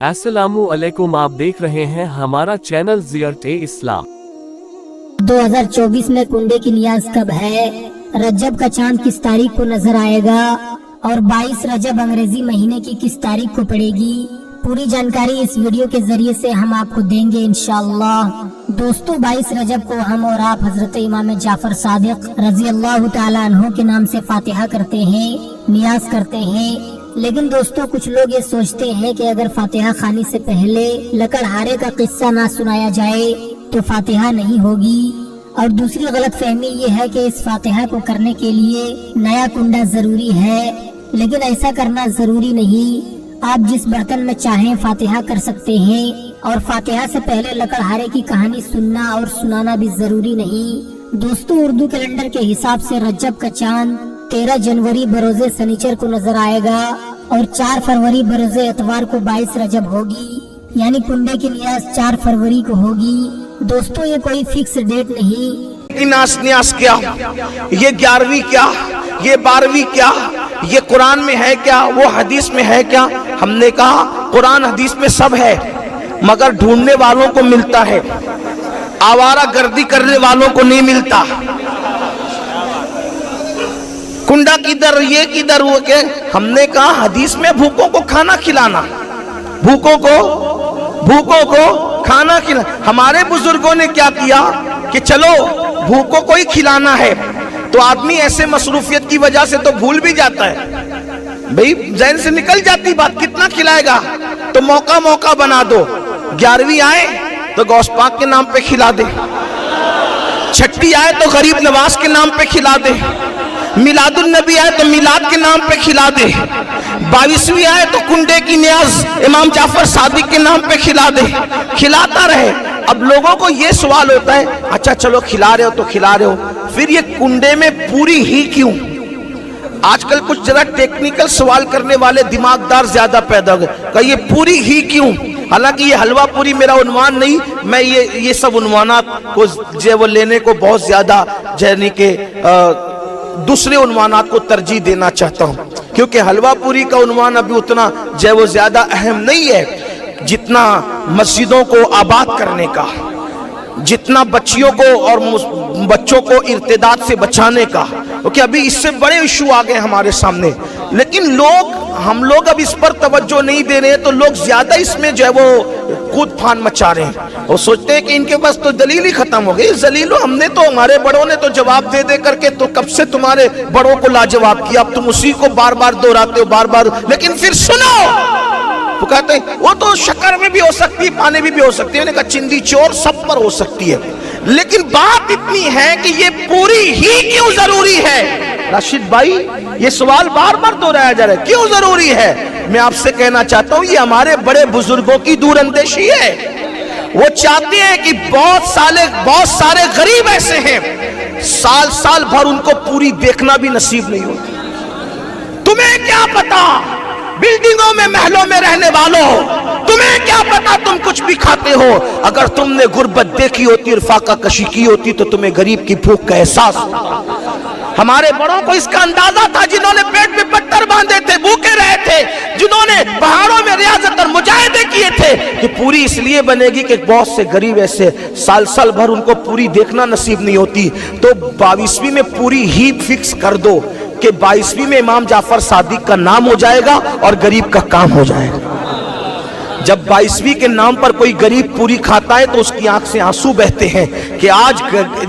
अस्सलामुअलैकुम, आप देख रहे हैं हमारा चैनल ज़ियारत-ए-इस्लाम। 2024 में कुंडे की नियाज कब है, रजब का चांद किस तारीख को नजर आएगा और 22 रजब अंग्रेजी महीने की किस तारीख को पड़ेगी, पूरी जानकारी इस वीडियो के जरिए से हम आपको देंगे इंशाअल्लाह। दोस्तों, 22 रजब को हम और आप हजरत इमाम जाफर सादिक रजी अल्लाह ताला अन्हु के नाम से फातिहा करते हैं, नियाज करते हैं। लेकिन दोस्तों, कुछ लोग ये सोचते हैं कि अगर फातिहा खानी से पहले लकड़हारे का किस्सा ना सुनाया जाए तो फातिहा नहीं होगी। और दूसरी गलत फहमी ये है कि इस फातिहा को करने के लिए नया कुंडा जरूरी है, लेकिन ऐसा करना जरूरी नहीं। आप जिस बर्तन में चाहें फातिहा कर सकते हैं और फातिहा से पहले लकड़हारे की कहानी सुनना और सुनाना भी जरूरी नहीं। दोस्तों, उर्दू कैलेंडर के हिसाब से रजब का चांद 13 जनवरी बरोजे शनिचर को नजर आएगा और 4 फरवरी बरोजे एतवार को 22 रजब होगी, यानी कुंडे की नियाज 4 फरवरी को होगी। दोस्तों, ये कोई फिक्स डेट नहीं। न्यास क्या, ये 11वीं क्या, ये 12वीं क्या, ये कुरान में है क्या, वो हदीस में है क्या? हमने कहा कुरान हदीस में सब है, मगर ढूंढने वालों को मिलता है, आवारा गर्दी करने वालों को नहीं मिलता। कुंडा किधर, ये किधर, वो के? हमने कहा हदीस में भूखों को खाना खिलाना, भूखों को खाना खिला। हमारे बुजुर्गों ने क्या किया कि चलो भूखों को ही खिलाना है, तो आदमी ऐसे मसरूफियत की वजह से तो भूल भी जाता है, भाई जहन से निकल जाती बात, कितना खिलाएगा, तो मौका बना दो। 11वीं आए तो गौस पाक के नाम पे खिला दे, छठी आए तो गरीब नवाज के नाम पे खिला दे, मिलादुन नबी आए तो मिलाद के नाम पे खिला दे, 22वीं आए तो कुंडे की नियाज इमाम जाफर सादिक के नाम पे खिला दे, खिलाता रहे। अब लोगों को ये सवाल होता है, अच्छा चलो खिला रहे हो तो खिला रहे हो, फिर ये कुंडे में पूरी ही क्यों? आजकल कुछ जरा टेक्निकल सवाल करने वाले दिमागदार ज्यादा पैदा हो गए, कहा ये पूरी ही क्यों? हालांकि ये हलवा पूरी मेरा उन्वान नहीं, मैं ये सब उन्वानात को जो वो लेने को बहुत ज्यादा जैनी के दूसरे उन्वानात को तरजीह देना चाहता हूं, क्योंकि हलवा पूरी का उन्वान अभी उतना जो वो ज्यादा अहम नहीं है जितना मस्जिदों को आबाद करने का, जितना बच्चियों को और बच्चों को इर्तिदाद से बचाने का, क्योंकि अभी इससे बड़े इशू आ गए हमारे सामने। लेकिन हम लोग अब इस पर तवज्जो नहीं दे रहे हैं, तो लोग ज्यादा इसमें जो है वो कूद फान मचा रहे हैं और सोचते हैं कि इनके पास तो दलील ही खत्म हो गई। जलीलो, हमने तो, हमारे बड़ों ने तो जवाब दे करके तो कब से तुम्हारे बड़ों को लाजवाब किया, अब तुम उसी को बार बार दोहराते हो बार बार। लेकिन फिर सुनो, वो कहते हैं वो तो शक्कर में भी हो सकती है, पानी में भी हो सकती है, उन्होंने कहा चिंदी चोर सब पर हो सकती है, लेकिन बात इतनी है कि ये पूरी ही क्यों जरूरी है? राशिद भाई, ये सवाल बार बार दोहराया जा रहा है, क्यों जरूरी है? मैं आपसे कहना चाहता हूं, ये हमारे बड़े बुजुर्गों की दूरअंदेशी है। वो चाहते हैं कि बहुत सारे गरीब ऐसे हैं, साल भर उनको पूरी देखना भी नसीब नहीं होती। तुम्हें क्या पता, बिल्डिंगों में महलों में रहने वालों, तुम्हें क्या पता तुम कुछ भी खाते हो? अगर तुमने गुर्बत देखी होती और फाका कशी की होती तो तुम्हें गरीब की भूख का एहसास होता। हमारे बड़ों को इसका अंदाजा था, जिन्होंने पेट में पत्थर बांधे थे, भूखे रहे थे, जिन्होंने पहाड़ों में रियाजत और मुजाहिदे किए थे, कि पूरी इसलिए बनेगी कि बहुत से गरीब ऐसे साल भर उनको पूरी देखना नसीब नहीं होती। तो 22वीं में पूरी ही फिक्स कर दो कि 22वीं में इमाम जाफर सादिक का नाम हो जाएगा और गरीब का काम हो जाएगा। जब 22वीं के नाम पर कोई गरीब पूरी खाता है तो उसकी आंख से आंसू बहते हैं कि आज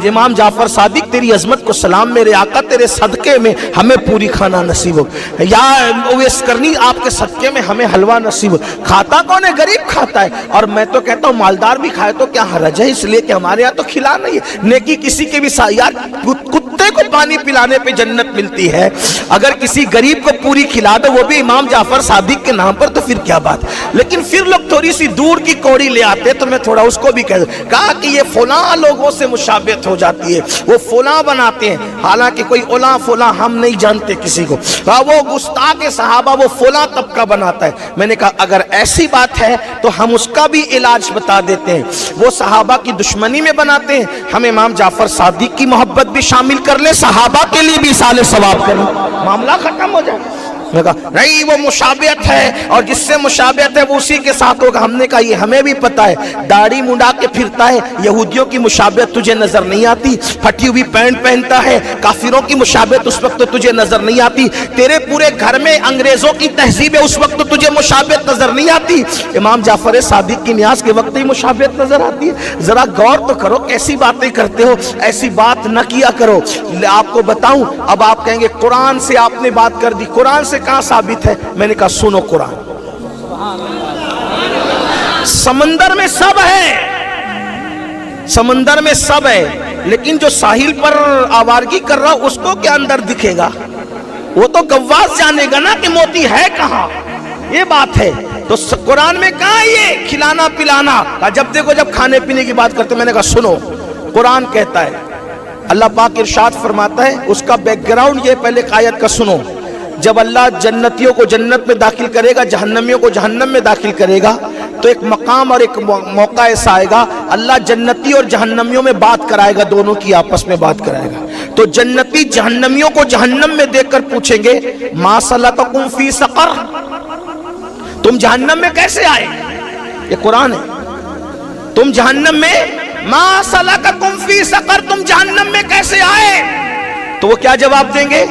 इमाम जाफर सादिक तेरी अजमत को सलाम, मेरे आका तेरे सदके में हमें पूरी खाना नसीब हो, या ओवैस करनी आपके सदके में हमें हलवा नसीब हो। खाता कौन है? गरीब खाता है। और मैं तो कहता हूँ मालदार भी खाए तो क्या हरज है, इसलिए कि हमारे यहाँ तो खिला नहीं है। नेकी किसी के भी यार, कुत्ते को पानी पिलाने पे जन्नत मिलती है, अगर किसी गरीब को पूरी खिला दो वो भी इमाम जाफर सादिक के नाम पर, तो फिर क्या बात। लेकिन फिर लोग थोड़ी सी दूर की कौड़ी ले आते, तो मैं थोड़ा उसको भी कहा कि ये फलां लोगों से मुशाबिहत हो जाती है, वो फलां बनाते हैं, हालांकि कोई ओला फला हम नहीं जानते किसी को, वो गुस्ताख सहाबा वो फलां तबका बनाता है। मैंने कहा अगर ऐसी बात है तो हम उसका भी इलाज बता देते हैं, वो सहाबा की दुश्मनी में बनाते हैं, हम इमाम जाफर सादिक की मोहब्बत भी शामिल कर ले, सहाबा के लिए भी साले सवाब करें, मामला खत्म हो जाए। میں کہا نہیں وہ مشابہت ہے اور جس سے مشابہت ہے وہ اسی کے ساتھ ہوگا. ہم نے کہا یہ ہمیں بھی پتا ہے, داڑھی منڈا کے پھرتا ہے, یہودیوں کی مشابہت تجھے نظر نہیں آتی, پھٹی ہوئی پینٹ پہنتا ہے, کافروں کی مشابہت اس وقت تو تجھے نظر نہیں آتی, تیرے پورے گھر میں انگریزوں کی تہذیب ہے اس وقت تو تجھے مشابہت نظر نہیں آتی, امام جعفر صادق کی نیاز کے وقت ہی مشابہت نظر آتی ہے. ذرا غور تو کرو کیسی باتیں کرتے ہو, ایسی بات نہ کیا کرو. آپ کو بتاؤں, اب آپ کہیں گے قرآن سے آپ نے بات کر دی, قرآن سے کہاں ثابت ہے؟ میں نے کہا سنو قرآن. سمندر میں سب ہے, سمندر میں سب ہے, لیکن جو ساحل پر آوارگی کر رہا اس کو کیا اندر دکھے گا؟ وہ تو گواز جانے گا نا کہ موتی ہے کہاں. یہ بات ہے. تو قرآن میں کہاں یہ کھلانا پلانا؟ جب دیکھو جب کھانے پینے کی بات کرتے, میں نے کہا سنو قرآن کہتا ہے, اللہ پاک ارشاد فرماتا ہے, اس کا بیک گراؤنڈ یہ پہلے آیت کا سنو. جب اللہ جنتیوں کو جنت میں داخل کرے گا, جہنمیوں کو جہنم میں داخل کرے گا, تو ایک مقام اور ایک موقع ایسا آئے گا, اللہ جنتی اور جہنمیوں میں بات کرائے گا, دونوں کی آپس میں بات کرائے گا. تو جنتی جہنمیوں کو جہنم میں دیکھ کر پوچھیں گے ما سلککم فی سقر, تم جہنم میں کیسے آئے؟ یہ قرآن ہے. تم جہنم میں ما سلککم فی سقر, تم جہنم میں کیسے آئے؟ تو وہ کیا جواب دیں گے؟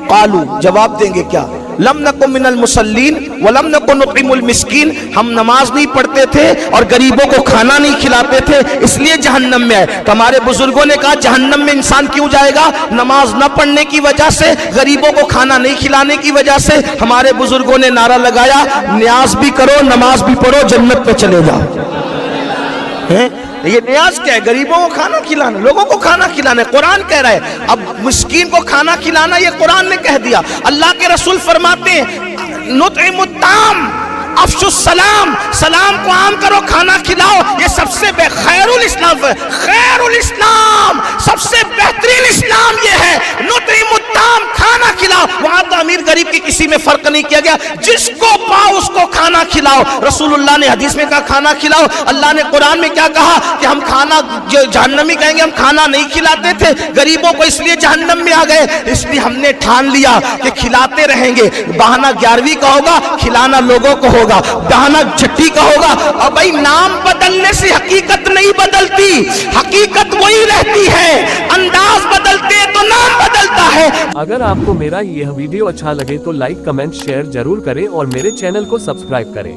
قالو, جواب دیں گے کیا؟ لم نکن من المصلین ولم نکن نطعم المسکین, ہم نماز نہیں پڑھتے تھے اور غریبوں کو کھانا نہیں کھلاتے تھے اس لیے جہنم میں آئے. تو ہمارے بزرگوں نے کہا جہنم میں انسان کیوں جائے گا؟ نماز نہ پڑھنے کی وجہ سے, غریبوں کو کھانا نہیں کھلانے کی وجہ سے. ہمارے بزرگوں نے نعرہ لگایا نیاز بھی کرو نماز بھی پڑھو جنت پہ چلے جاؤ. یہ نیاز کیا ہے؟ غریبوں کو کھانا کھلانا, لوگوں کو کھانا کھلانا. قرآن کہہ رہا ہے اب مسکین کو کھانا کھلانا, یہ قرآن نے کہہ دیا. اللہ کے رسول فرماتے ہیں نطعم الطعام افشوا السلام, سلام کو عام کرو, کھانا کھلاؤ. یہ سب سے خیر الاسلام, خیر الاسلام, سب سے بہترین اسلام یہ ہے. نطعم الطعام, کھانا کھلاؤ. وہاں تو امیر غریب کی کسی میں فرق نہیں کیا گیا, جس کو پاؤ اس کو کھانا کھلاؤ. رسول اللہ نے حدیث میں کہا کھانا کھلاؤ, اللہ نے قرآن میں کیا کہا کہ ہم کھانا, جو جہنمی کہیں گے ہم کھانا نہیں کھلاتے تھے غریبوں کو, اس لیے جہنم میں آ گئے. اس لیے ہم نے ٹھان لیا کہ کھلاتے رہیں گے. بہانہ 11ویں کا ہوگا, کھلانا لوگوں کو ہوگا. بہانہ چھٹی کا ہوگا. اور بھائی نام بدلنے سے حقیقت نہیں بدلتی, حقیقت وہی رہتی ہے. انداز بدلتے تو نام بدلتا ہے. اگر آپ کو میرا یہ ویڈیو اچھا لگے تو لائک کمنٹ شیئر ضرور کریں اور میرے چینل کو سبسکرائب کریں.